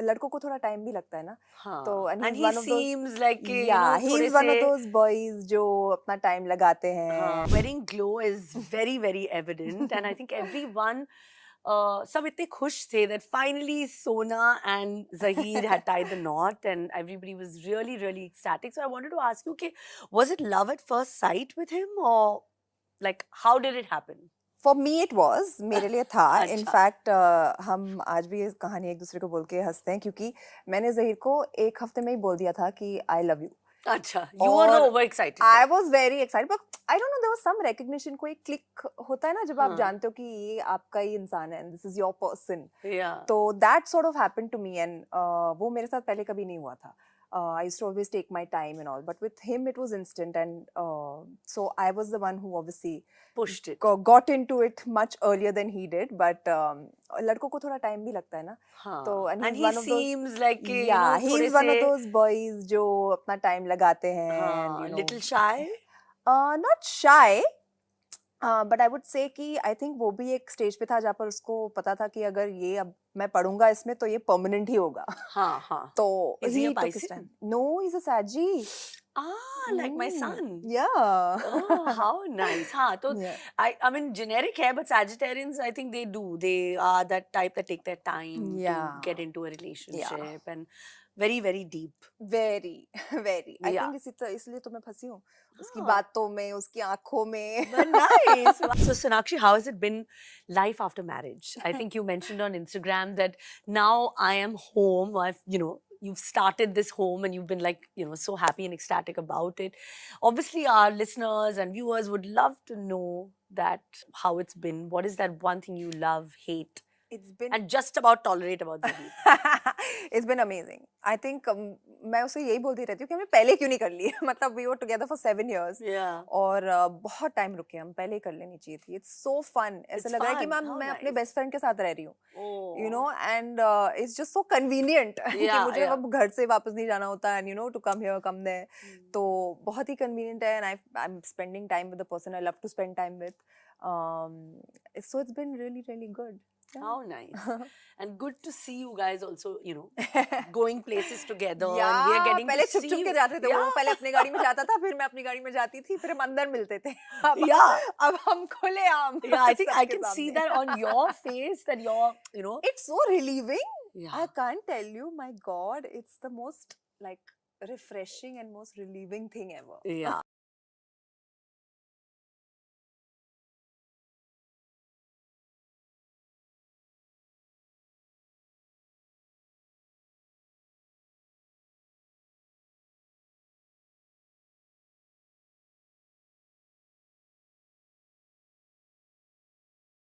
लड़कों को थोड़ा टाइम भी लगता है ना, तो हाँ, and and he's he one of those, seems like कि, yeah, थोड़े he's one of से those boys जो अपना टाइम लगाते हाँ, हैं. wearing glow is very very evident and I think everyone सब इतने खुश थे that finally Sona and Zahir had tied the knot and everybody was really really ecstatic. So I wanted to ask you, okay, was it love at first sight with him or like how did it happen? For me it was, मेरे लिए था. In अच्छा fact हम आज भी ये कहानी एक दूसरे को बोल के हंसते हैं क्योंकि मैंने ज़हीर को एक हफ्ते में ही बोल दिया था कि I love you. अच्छा, you were not और over excited I then? was very excited, but I don't know, there was some recognition, कोई click होता है ना जब आप हाँ, जानते हो कि ये आपका ही इंसान है and this is your person. yeah. तो that sort of happened to me and वो मेरे साथ पहले कभी नहीं हुआ था. I used to always take my time and all, but with him it was instant and so I was the one who obviously Pushed it. got into it much earlier than he did, but लड़कों को थोड़ा time भी लगता है ना, तो हाँ, and and he's he one of those, seems like कि, yeah, थोड़े he's one of से those boys जो अपना time लगाते हैं and हाँ, you know, little shy. not shy, but I would say कि आई थिंक वो भी एक स्टेज पे था जहाँ पर उसको पता था कि अगर ये अब मैं पढ़ूंगा इसमें तो ये परमानेंट ही होगा. हाँ, हाँ. तो Is he a he took his time. Piscean? No, he's a Saji. Ah, like my son. Yeah. Oh, how nice. हाँ, तो Yeah. I mean generic है, but Sagittarians I think they do. They are that type that take their time to Yeah. get into a Yeah. relationship and very very deep. Very, very. I Yeah. think इसलिए तो मैं फंसी हूँ. उसकी हाँ. बातों में, उसकी आंखों में. But nice. So Sonakshi, how has it been life after marriage? I think you mentioned on Instagram that now I am home. You've started this home and you've been like, so happy and ecstatic about it. Obviously, our listeners and viewers would love to know that how it's been. What is that one thing you love, hate, It's been and just about tolerate about Zahir? It's been amazing. I think मैं उसे यही बोलती रहती हूँ कि हमने पहले क्यों नहीं कर ली. मतलब we were together for 7 years. Yeah. और बहुत टाइम रुके हम, पहले ही कर लेनी चाहिए थी. It's so fun. ऐसा It's लग रहा है कि fun. How मैं अपने nice. बेस्ट फ्रेंड के साथ रह रही हूँ. You know, Oh. and it's just so convenient कि Yeah, मुझे yeah. अब घर से वापस नहीं जाना होता and you know to come here, come there. तो बहुत ही convenient है and I'm spending time with the person I love to spend time with. So it's been really really good. Yeah. How nice. And good to see you guys also, going places together and we are Yeah, getting पहले to छुप see छुप के जाते थे. वो Yeah. पहले अपनी गाड़ी में जाता था, फिर मैं अपनी गाड़ी में जाती थी, फिर हम अंदर मिलते थे. अब Yeah. अब हम खुलेआम Yeah, I think I सबके can see सामने. that on your face that you're. It's so relieving. Yeah. I can't tell you, my God, it's the most like refreshing and most relieving thing ever. Yeah.